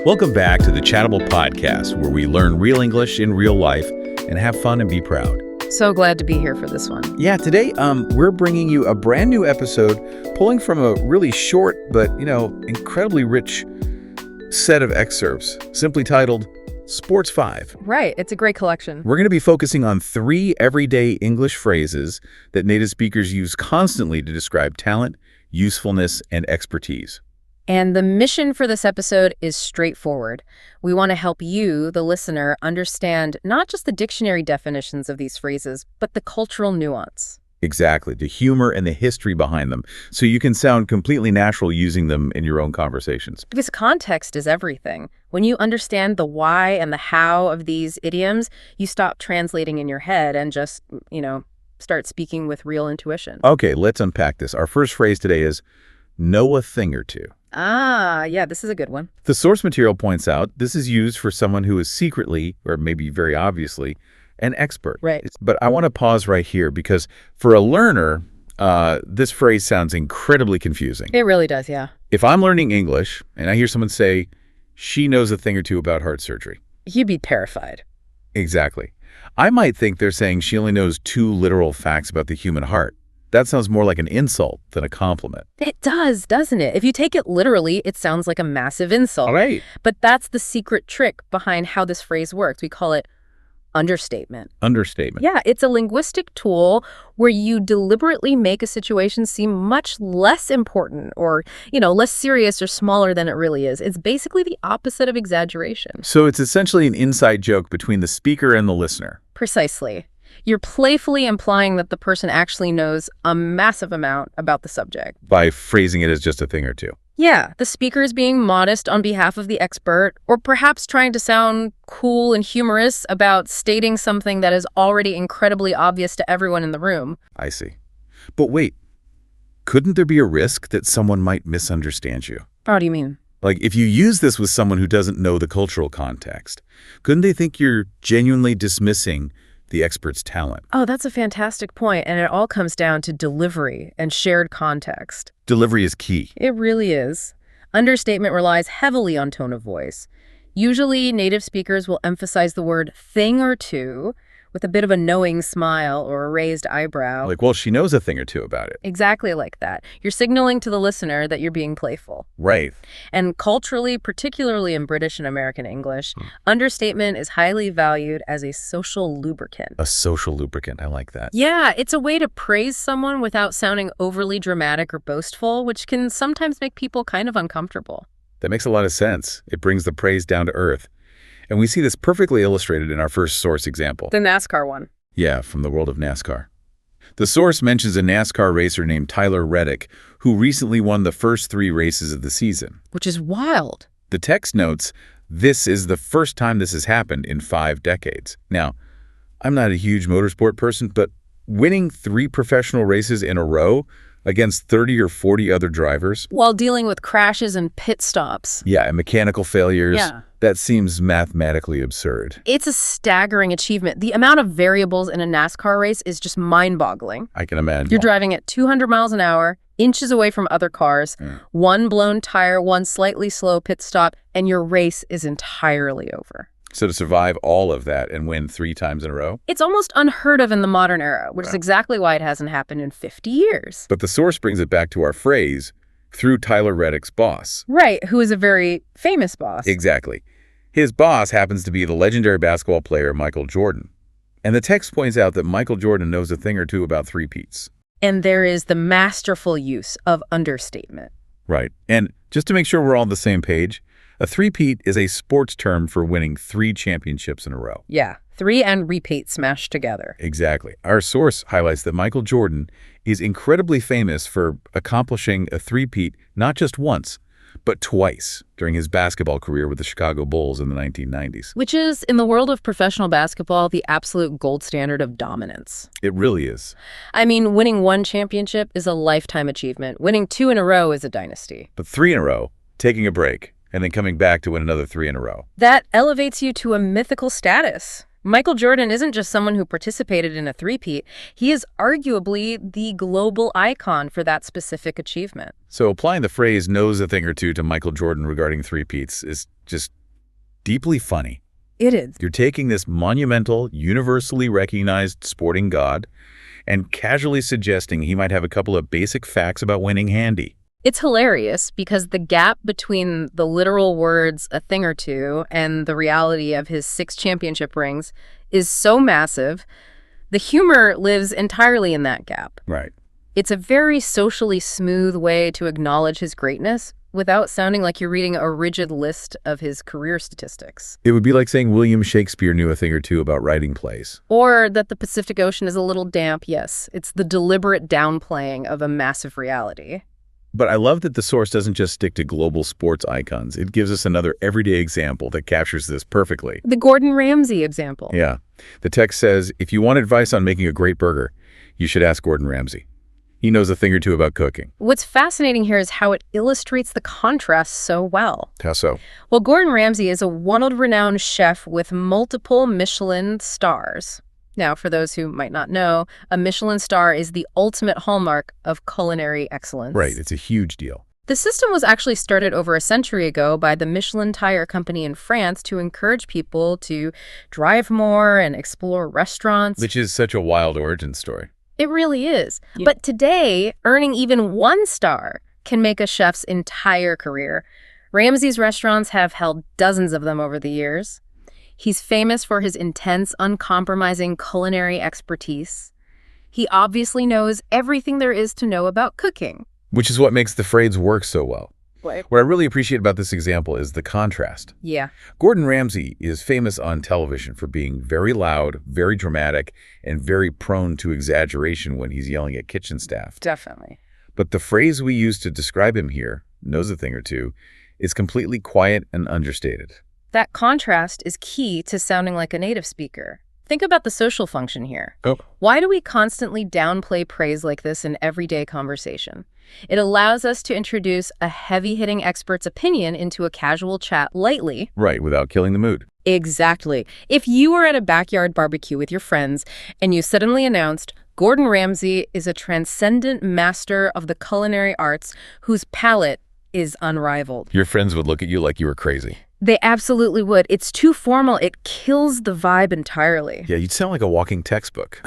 Welcome back to the Chattable podcast, where we learn real English in real life and have fun and be proud. So glad to be here for this one. Yeah, today we're bringing you a brand new episode, pulling from a really short but, incredibly rich set of excerpts, simply titled Sports 5. Right, it's a great collection. We're going to be focusing on 3 everyday English phrases that native speakers use constantly to describe talent, usefulness, and expertise. And the mission for this episode is straightforward. We want to help you, the listener, understand not just the dictionary definitions of these phrases, but the cultural nuance. Exactly, the humor and the history behind them, so you can sound completely natural using them in your own conversations. Because context is everything. When you understand the why and the how of these idioms, you stop translating in your head and just, start speaking with real intuition. Okay, let's unpack this. Our first phrase today is know a thing or two. Yeah, this is a good one. The source material points out this is used for someone who is secretly, or maybe very obviously, an expert. Right. But I want to pause right here because for a learner, this phrase sounds incredibly confusing. It really does, yeah. If I'm learning English and I hear someone say, she knows a thing or two about heart surgery. You'd be terrified. Exactly. I might think they're saying she only knows 2 literal facts about the human heart. That sounds more like an insult than a compliment. It does, doesn't it? If you take it literally, it sounds like a massive insult. All right. But that's the secret trick behind how this phrase works. We call it understatement. Understatement. Yeah, it's a linguistic tool where you deliberately make a situation seem much less important or, less serious or smaller than it really is. It's basically the opposite of exaggeration. So it's essentially an inside joke between the speaker and the listener. Precisely. You're playfully implying that the person actually knows a massive amount about the subject. By phrasing it as just a thing or two. Yeah, the speaker is being modest on behalf of the expert, or perhaps trying to sound cool and humorous about stating something that is already incredibly obvious to everyone in the room. I see. But wait, couldn't there be a risk that someone might misunderstand you? How do you mean? Like, if you use this with someone who doesn't know the cultural context, couldn't they think you're genuinely dismissing the expert's talent? Oh, that's a fantastic point, and it all comes down to delivery and shared context. Delivery is key. It really is. Understatement relies heavily on tone of voice. Usually, native speakers will emphasize the word thing or two with a bit of a knowing smile or a raised eyebrow. Like, well, she knows a thing or two about it. Exactly like that. You're signaling to the listener that you're being playful. Right. And culturally, particularly in British and American English, understatement is highly valued as a social lubricant. A social lubricant. I like that. Yeah, it's a way to praise someone without sounding overly dramatic or boastful, which can sometimes make people kind of uncomfortable. That makes a lot of sense. It brings the praise down to earth. And we see this perfectly illustrated in our first source example. The NASCAR one. Yeah, from the world of NASCAR. The source mentions a NASCAR racer named Tyler Reddick, who recently won the first 3 races of the season. Which is wild. The text notes, this is the first time this has happened in 5 decades. Now, I'm not a huge motorsport person, but winning 3 professional races in a row against 30 or 40 other drivers. While dealing with crashes and pit stops. Yeah, and mechanical failures. Yeah. That seems mathematically absurd. It's a staggering achievement. The amount of variables in a NASCAR race is just mind-boggling. I can imagine. You're driving at 200 miles an hour, inches away from other cars, one blown tire, one slightly slow pit stop, and your race is entirely over. So to survive all of that and win 3 times in a row? It's almost unheard of in the modern era, which is exactly why it hasn't happened in 50 years. But the source brings it back to our phrase, through Tyler Reddick's boss. Right, who is a very famous boss. Exactly. His boss happens to be the legendary basketball player Michael Jordan. And the text points out that Michael Jordan knows a thing or two about three-peats. And there is the masterful use of understatement. Right. And just to make sure we're all on the same page, a three-peat is a sports term for winning 3 championships in a row. Yeah, 3 and repeat smashed together. Exactly. Our source highlights that Michael Jordan is incredibly famous for accomplishing a three-peat not just once, but twice during his basketball career with the Chicago Bulls in the 1990s. Which is, in the world of professional basketball, the absolute gold standard of dominance. It really is. I mean, winning 1 championship is a lifetime achievement. Winning 2 in a row is a dynasty. But 3 in a row, taking a break, and then coming back to win another 3 in a row. That elevates you to a mythical status. Michael Jordan isn't just someone who participated in a three-peat. He is arguably the global icon for that specific achievement. So applying the phrase knows a thing or two to Michael Jordan regarding three-peats is just deeply funny. It is. You're taking this monumental, universally recognized sporting god and casually suggesting he might have a couple of basic facts about winning handy. It's hilarious because the gap between the literal words "a thing or two" and the reality of his 6 championship rings is so massive. The humor lives entirely in that gap. Right. It's a very socially smooth way to acknowledge his greatness without sounding like you're reading a rigid list of his career statistics. It would be like saying William Shakespeare knew a thing or two about writing plays. Or that the Pacific Ocean is a little damp. Yes, it's the deliberate downplaying of a massive reality. But I love that the source doesn't just stick to global sports icons. It gives us another everyday example that captures this perfectly. The Gordon Ramsay example. Yeah. The text says, if you want advice on making a great burger, you should ask Gordon Ramsay. He knows a thing or two about cooking. What's fascinating here is how it illustrates the contrast so well. How so? Well, Gordon Ramsay is a world-renowned chef with multiple Michelin stars. Now, for those who might not know, a Michelin star is the ultimate hallmark of culinary excellence. Right, it's a huge deal. The system was actually started over a century ago by the Michelin Tire Company in France to encourage people to drive more and explore restaurants. Which is such a wild origin story. It really is. Yeah. But today, earning even 1 star can make a chef's entire career. Ramsay's restaurants have held dozens of them over the years. He's famous for his intense, uncompromising culinary expertise. He obviously knows everything there is to know about cooking. Which is what makes the phrase work so well. What I really appreciate about this example is the contrast. Yeah. Gordon Ramsay is famous on television for being very loud, very dramatic, and very prone to exaggeration when he's yelling at kitchen staff. Definitely. But the phrase we use to describe him here, knows a thing or two, is completely quiet and understated. That contrast is key to sounding like a native speaker. Think about the social function here. Oh. Why do we constantly downplay praise like this in everyday conversation? It allows us to introduce a heavy-hitting expert's opinion into a casual chat lightly. Right, without killing the mood. Exactly. If you were at a backyard barbecue with your friends and you suddenly announced, Gordon Ramsay is a transcendent master of the culinary arts whose palate is unrivaled. Your friends would look at you like you were crazy. They absolutely would. It's too formal. It kills the vibe entirely. Yeah, you'd sound like a walking textbook.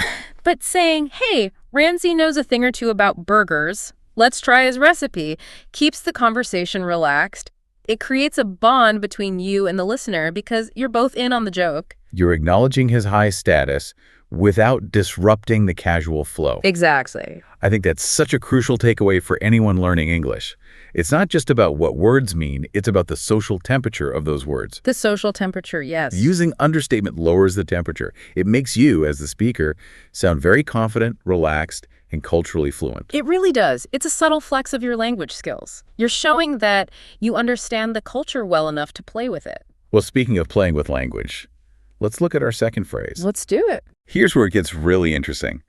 But saying, hey, Ramsay knows a thing or two about burgers, let's try his recipe, keeps the conversation relaxed. It creates a bond between you and the listener because you're both in on the joke. You're acknowledging his high status without disrupting the casual flow. Exactly. I think that's such a crucial takeaway for anyone learning English. It's not just about what words mean, it's about the social temperature of those words. The social temperature, yes. Using understatement lowers the temperature. It makes you, as the speaker, sound very confident, relaxed, and culturally fluent. It really does. It's a subtle flex of your language skills. You're showing that you understand the culture well enough to play with it. Well, speaking of playing with language, let's look at our second phrase. Let's do it. Here's where it gets really interesting.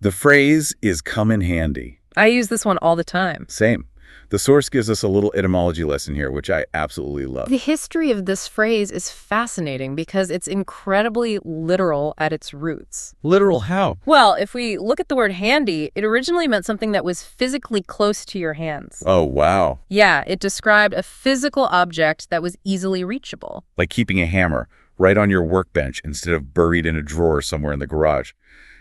The phrase is come in handy. I use this one all the time. Same. The source gives us a little etymology lesson here, which I absolutely love. The history of this phrase is fascinating because it's incredibly literal at its roots. Literal how? Well, if we look at the word handy, it originally meant something that was physically close to your hands. Oh, wow. Yeah, it described a physical object that was easily reachable. Like keeping a hammer right on your workbench instead of buried in a drawer somewhere in the garage.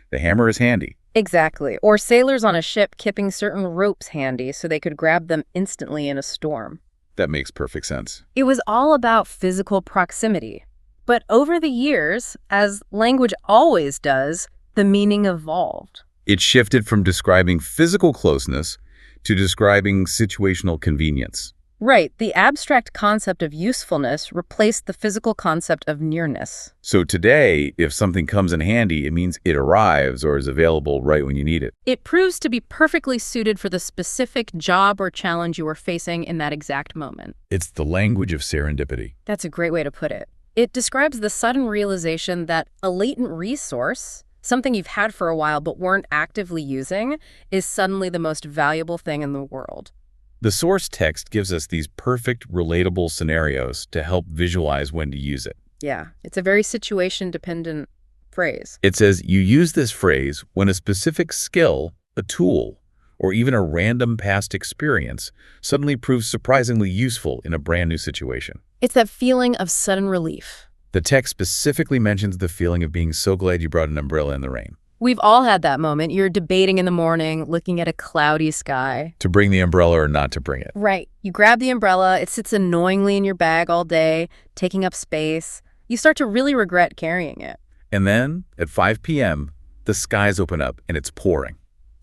The hammer is handy. Exactly. Or sailors on a ship keeping certain ropes handy so they could grab them instantly in a storm. That makes perfect sense. It was all about physical proximity. But over the years, as language always does, the meaning evolved. It shifted from describing physical closeness to describing situational convenience. Right. The abstract concept of usefulness replaced the physical concept of nearness. So today, if something comes in handy, it means it arrives or is available right when you need it. It proves to be perfectly suited for the specific job or challenge you are facing in that exact moment. It's the language of serendipity. That's a great way to put it. It describes the sudden realization that a latent resource, something you've had for a while but weren't actively using, is suddenly the most valuable thing in the world. The source text gives us these perfect, relatable scenarios to help visualize when to use it. Yeah, it's a very situation-dependent phrase. It says you use this phrase when a specific skill, a tool, or even a random past experience suddenly proves surprisingly useful in a brand new situation. It's that feeling of sudden relief. The text specifically mentions the feeling of being so glad you brought an umbrella in the rain. We've all had that moment. You're debating in the morning, looking at a cloudy sky. To bring the umbrella or not to bring it. Right. You grab the umbrella, it sits annoyingly in your bag all day, taking up space. You start to really regret carrying it. And then, at 5 p.m., the skies open up and it's pouring.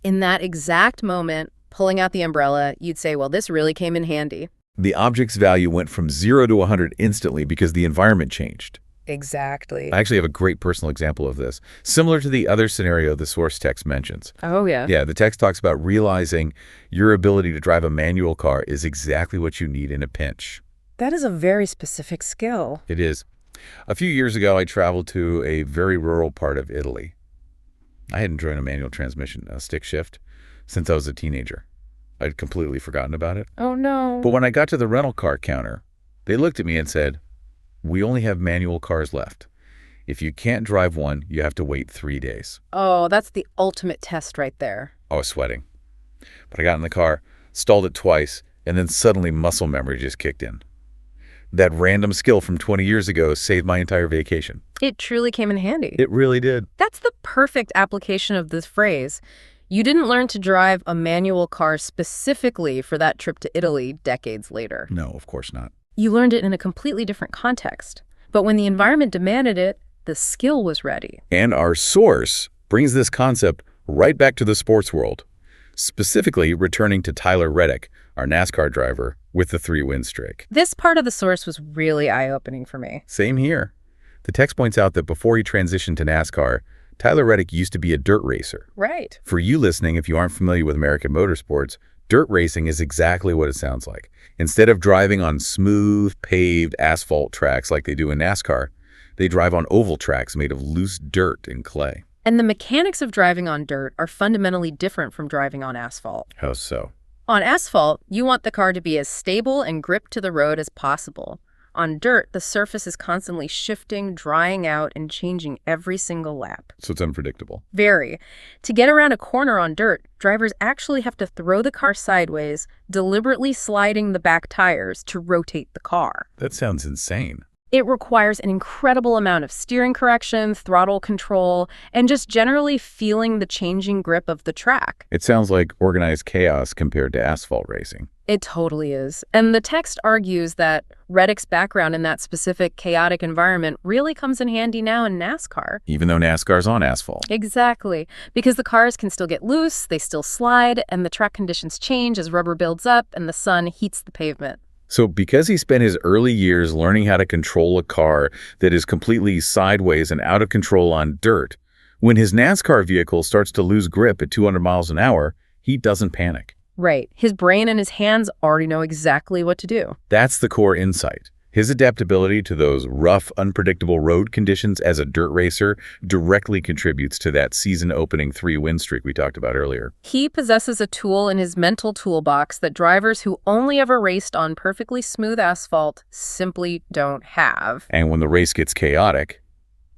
In that exact moment, pulling out the umbrella, you'd say, well, this really came in handy. The object's value went from 0 to 100 instantly because the environment changed. Exactly. I actually have a great personal example of this, similar to the other scenario the source text mentions. Oh, yeah. Yeah, the text talks about realizing your ability to drive a manual car is exactly what you need in a pinch. That is a very specific skill. It is. A few years ago, I traveled to a very rural part of Italy. I hadn't driven a manual transmission, a stick shift, since I was a teenager. I'd completely forgotten about it. Oh, no. But when I got to the rental car counter, they looked at me and said, "We only have manual cars left. If you can't drive one, you have to wait 3 days." Oh, that's the ultimate test right there. I was sweating. But I got in the car, stalled it twice, and then suddenly muscle memory just kicked in. That random skill from 20 years ago saved my entire vacation. It truly came in handy. It really did. That's the perfect application of this phrase. You didn't learn to drive a manual car specifically for that trip to Italy decades later. No, of course not. You learned it in a completely different context. But when the environment demanded it, the skill was ready. And our source brings this concept right back to the sports world, specifically returning to Tyler Reddick, our NASCAR driver, with the 3-win streak. This part of the source was really eye-opening for me. Same here. The text points out that before he transitioned to NASCAR, Tyler Reddick used to be a dirt racer. Right. For you listening, if you aren't familiar with American motorsports, dirt racing is exactly what it sounds like. Instead of driving on smooth, paved asphalt tracks like they do in NASCAR, they drive on oval tracks made of loose dirt and clay. And the mechanics of driving on dirt are fundamentally different from driving on asphalt. How so? On asphalt, you want the car to be as stable and gripped to the road as possible. On dirt, the surface is constantly shifting, drying out, and changing every single lap. So it's unpredictable. Very. To get around a corner on dirt, drivers actually have to throw the car sideways, deliberately sliding the back tires to rotate the car. That sounds insane. It requires an incredible amount of steering correction, throttle control, and just generally feeling the changing grip of the track. It sounds like organized chaos compared to asphalt racing. It totally is. And the text argues that Reddick's background in that specific chaotic environment really comes in handy now in NASCAR. Even though NASCAR's on asphalt. Exactly. Because the cars can still get loose, they still slide, and the track conditions change as rubber builds up and the sun heats the pavement. So because he spent his early years learning how to control a car that is completely sideways and out of control on dirt, when his NASCAR vehicle starts to lose grip at 200 miles an hour, he doesn't panic. Right. His brain and his hands already know exactly what to do. That's the core insight. His adaptability to those rough, unpredictable road conditions as a dirt racer directly contributes to that season-opening 3-win streak we talked about earlier. He possesses a tool in his mental toolbox that drivers who only ever raced on perfectly smooth asphalt simply don't have. And when the race gets chaotic,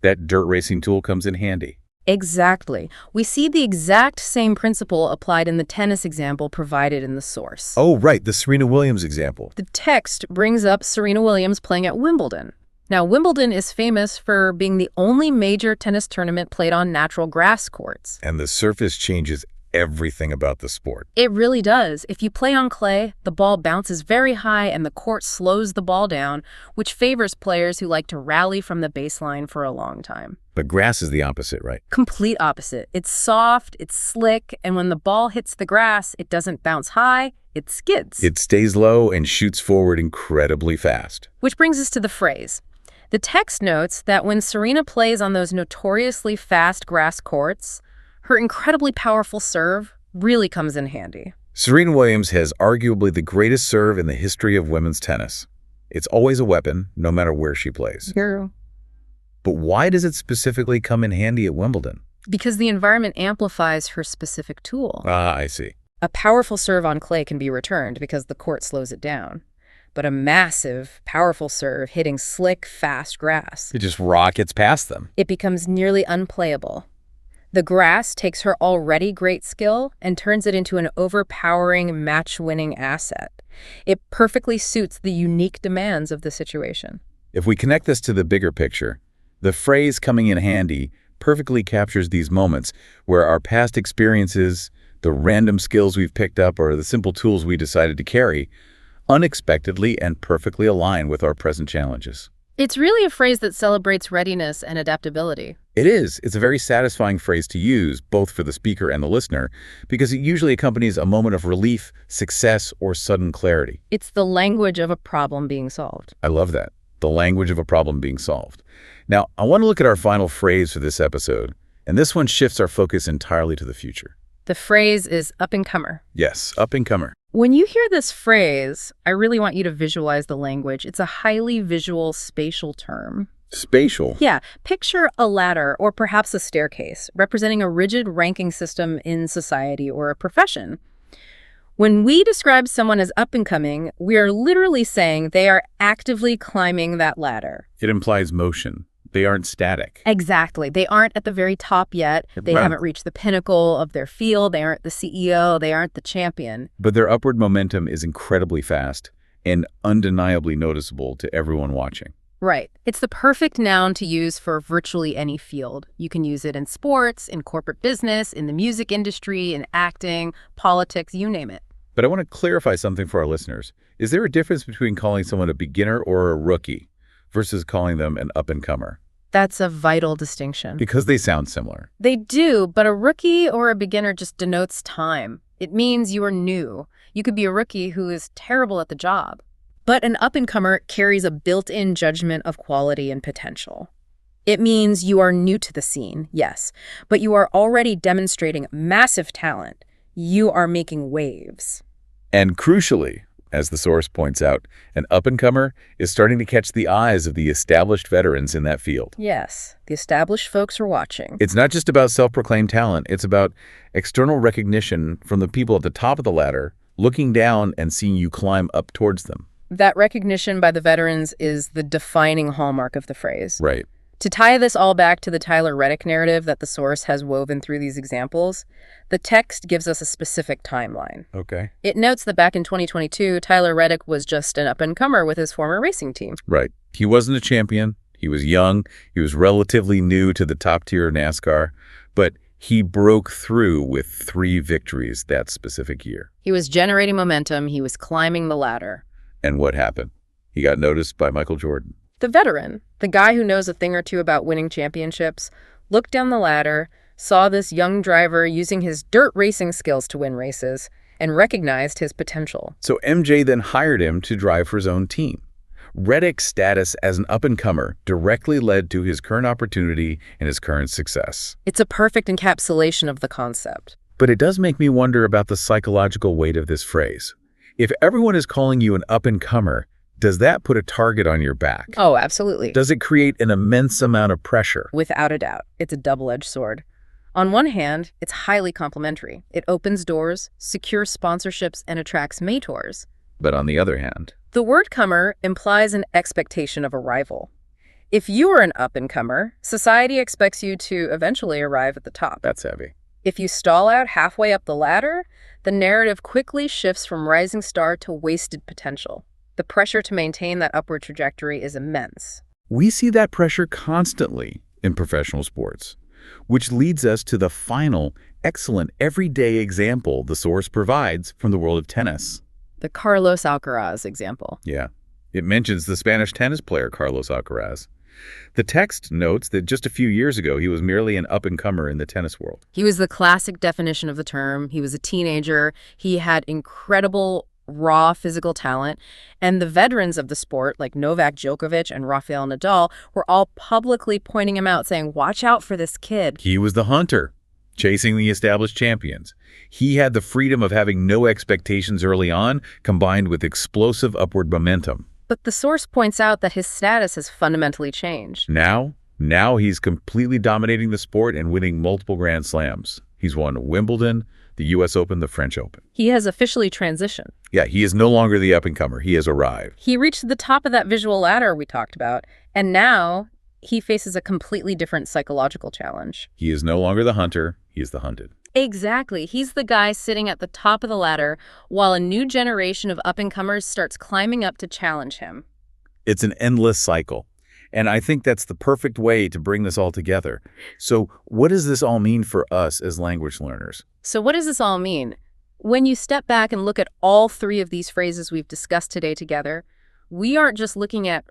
that dirt racing tool comes in handy. Exactly. We see the exact same principle applied in the tennis example provided in the source. Oh, right, the Serena Williams example. The text brings up Serena Williams playing at Wimbledon. Now, Wimbledon is famous for being the only major tennis tournament played on natural grass courts. And the surface changes everything about the sport. It really does. If you play on clay, the ball bounces very high and the court slows the ball down, which favors players who like to rally from the baseline for a long time. But grass is the opposite, right? Complete opposite. It's soft, it's slick, and when the ball hits the grass, it doesn't bounce high, it skids. It stays low and shoots forward incredibly fast. Which brings us to the phrase. The text notes that when Serena plays on those notoriously fast grass courts, her incredibly powerful serve really comes in handy. Serena Williams has arguably the greatest serve in the history of women's tennis. It's always a weapon, no matter where she plays. Girl. But why does it specifically come in handy at Wimbledon? Because the environment amplifies her specific tool. Ah, I see. A powerful serve on clay can be returned because the court slows it down. But a massive, powerful serve hitting slick, fast grass, It just rockets past them. it becomes nearly unplayable. The grass takes her already great skill and turns it into an overpowering, match-winning asset. It perfectly suits the unique demands of the situation. If we connect this to the bigger picture, the phrase coming in handy perfectly captures these moments where our past experiences, the random skills we've picked up, or the simple tools we decided to carry, unexpectedly and perfectly align with our present challenges. It's really a phrase that celebrates readiness and adaptability. It is. It's a very satisfying phrase to use, both for the speaker and the listener, because it usually accompanies a moment of relief, success, or sudden clarity. It's the language of a problem being solved. I love that. The language of a problem being solved. Now, I want to look at our final phrase for this episode, and this one shifts our focus entirely to the future. The phrase is up-and-comer. Yes, up-and-comer. When you hear this phrase, I really want you to visualize the language. It's a highly visual, spatial term. Spatial? Yeah, picture a ladder or perhaps a staircase representing a rigid ranking system in society or a profession. When we describe someone as up-and-coming, we are literally saying they are actively climbing that ladder. It implies motion. They aren't static. Exactly. They aren't at the very top yet. They haven't reached the pinnacle of their field. They aren't the CEO. They aren't the champion. But their upward momentum is incredibly fast and undeniably noticeable to everyone watching. Right. It's the perfect noun to use for virtually any field. You can use it in sports, in corporate business, in the music industry, in acting, politics, you name it. But I want to clarify something for our listeners. Is there a difference between calling someone a beginner or a rookie versus calling them an up-and-comer? That's a vital distinction. Because they sound similar. They do, but a rookie or a beginner just denotes time. It means you are new. You could be a rookie who is terrible at the job. But an up-and-comer carries a built-in judgment of quality and potential. It means you are new to the scene, yes, but you are already demonstrating massive talent. You are making waves. And crucially, as the source points out, an up-and-comer is starting to catch the eyes of the established veterans in that field. Yes, the established folks are watching. It's not just about self-proclaimed talent. It's about external recognition from the people at the top of the ladder, looking down and seeing you climb up towards them. That recognition by the veterans is the defining hallmark of the phrase. Right. To tie this all back to the Tyler Reddick narrative that the source has woven through these examples, the text gives us a specific timeline. Okay. It notes that back in 2022, Tyler Reddick was just an up-and-comer with his former racing team. Right. He wasn't a champion. He was young. He was relatively new to the top tier of NASCAR, but he broke through with 3 victories that specific year. He was generating momentum. He was climbing the ladder. And what happened? He got noticed by Michael Jordan. The veteran, the guy who knows a thing or two about winning championships, looked down the ladder, saw this young driver using his dirt racing skills to win races, and recognized his potential. So MJ then hired him to drive for his own team. Reddick's status as an up-and-comer directly led to his current opportunity and his current success. It's a perfect encapsulation of the concept. But it does make me wonder about the psychological weight of this phrase. If everyone is calling you an up-and-comer, does that put a target on your back? Oh, absolutely. Does it create an immense amount of pressure? Without a doubt. It's a double-edged sword. On one hand, it's highly complimentary. It opens doors, secures sponsorships, and attracts mentors. But on the other hand, the word comer implies an expectation of arrival. If you are an up-and-comer, society expects you to eventually arrive at the top. that's heavy. If you stall out halfway up the ladder, the narrative quickly shifts from rising star to wasted potential. The pressure to maintain that upward trajectory is immense. We see that pressure constantly in professional sports, which leads us to the final, excellent, everyday example the source provides from the world of tennis. The Carlos Alcaraz example. Yeah, it mentions the Spanish tennis player Carlos Alcaraz. The text notes that just a few years ago, he was merely an up-and-comer in the tennis world. He was the classic definition of the term. He was a teenager. He had incredible raw physical talent, and the veterans of the sport, like Novak Djokovic and Rafael Nadal, were all publicly pointing him out, saying, watch out for this kid. He was the hunter, chasing the established champions. He had the freedom of having no expectations early on, combined with explosive upward momentum. But the source points out that his status has fundamentally changed. Now he's completely dominating the sport and winning multiple Grand Slams. He's won Wimbledon, the U.S. Open, the French Open. He has officially transitioned. Yeah, he is no longer the up-and-comer. He has arrived. He reached the top of that visual ladder we talked about, and now he faces a completely different psychological challenge. He is no longer the hunter, he is the hunted. Exactly. He's the guy sitting at the top of the ladder while a new generation of up-and-comers starts climbing up to challenge him. It's an endless cycle. And I think that's the perfect way to bring this all together. So what does this all mean for us as language learners? So what does this all mean? When you step back and look at all three of these phrases we've discussed today together, we aren't just looking at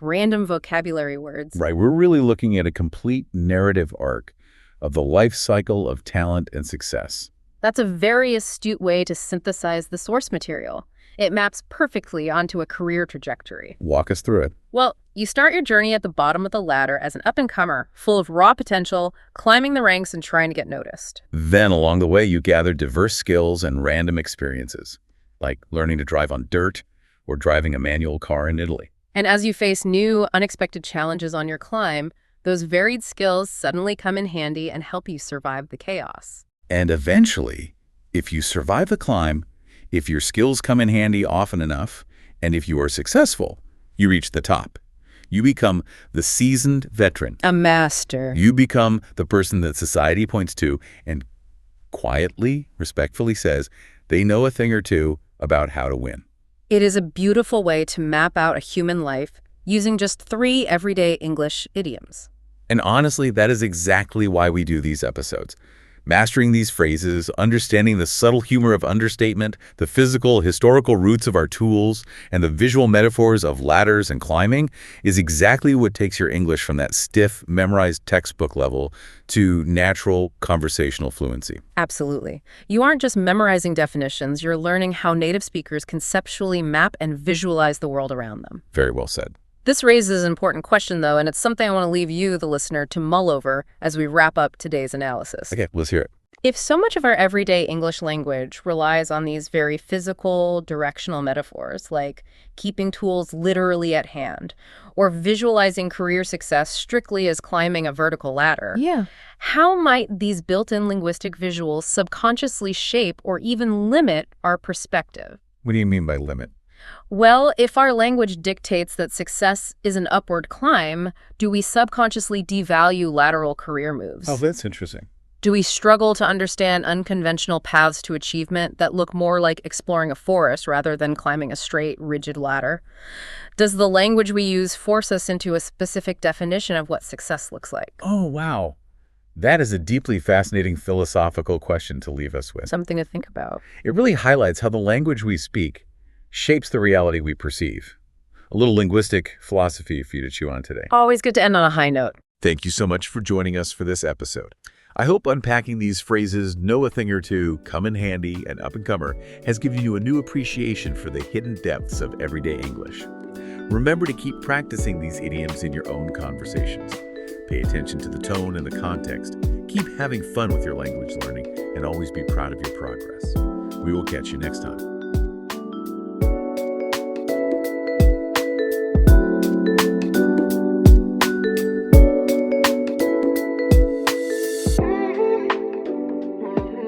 random vocabulary words. Right. We're really looking at a complete narrative arc of the life cycle of talent and success. That's a very astute way to synthesize the source material. It maps perfectly onto a career trajectory. Walk us through it. Well, you start your journey at the bottom of the ladder as an up-and-comer, full of raw potential, climbing the ranks and trying to get noticed. Then along the way, you gather diverse skills and random experiences, like learning to drive on dirt or driving a manual car in Italy. And as you face new, unexpected challenges on your climb, those varied skills suddenly come in handy and help you survive the chaos. And eventually, if you survive the climb, if your skills come in handy often enough, and if you are successful, you reach the top. You become the seasoned veteran. A master. You become the person that society points to and quietly, respectfully says they know a thing or two about how to win. It is a beautiful way to map out a human life using just 3 everyday English idioms. And honestly, that is exactly why we do these episodes. Mastering these phrases, understanding the subtle humor of understatement, the physical, historical roots of our tools, and the visual metaphors of ladders and climbing is exactly what takes your English from that stiff, memorized textbook level to natural conversational fluency. Absolutely. You aren't just memorizing definitions, you're learning how native speakers conceptually map and visualize the world around them. Very well said. This raises an important question, though, and it's something I want to leave you, the listener, to mull over as we wrap up today's analysis. Okay, let's hear it. If so much of our everyday English language relies on these very physical, directional metaphors, like keeping tools literally at hand, or visualizing career success strictly as climbing a vertical ladder, how might these built-in linguistic visuals subconsciously shape or even limit our perspective? What do you mean by limit? Well, if our language dictates that success is an upward climb, do we subconsciously devalue lateral career moves? Oh, that's interesting. Do we struggle to understand unconventional paths to achievement that look more like exploring a forest rather than climbing a straight, rigid ladder? Does the language we use force us into a specific definition of what success looks like? Oh, wow. That is a deeply fascinating philosophical question to leave us with. Something to think about. It really highlights how the language we speak shapes the reality we perceive. A little linguistic philosophy for you to chew on today. Always good to end on a high note. Thank you so much for joining us for this episode. I hope unpacking these phrases, know a thing or two, come in handy, and up-and-comer has given you a new appreciation for the hidden depths of everyday English. Remember to keep practicing these idioms in your own conversations. Pay attention to the tone and the context. Keep having fun with your language learning, and always be proud of your progress. We will catch you next time.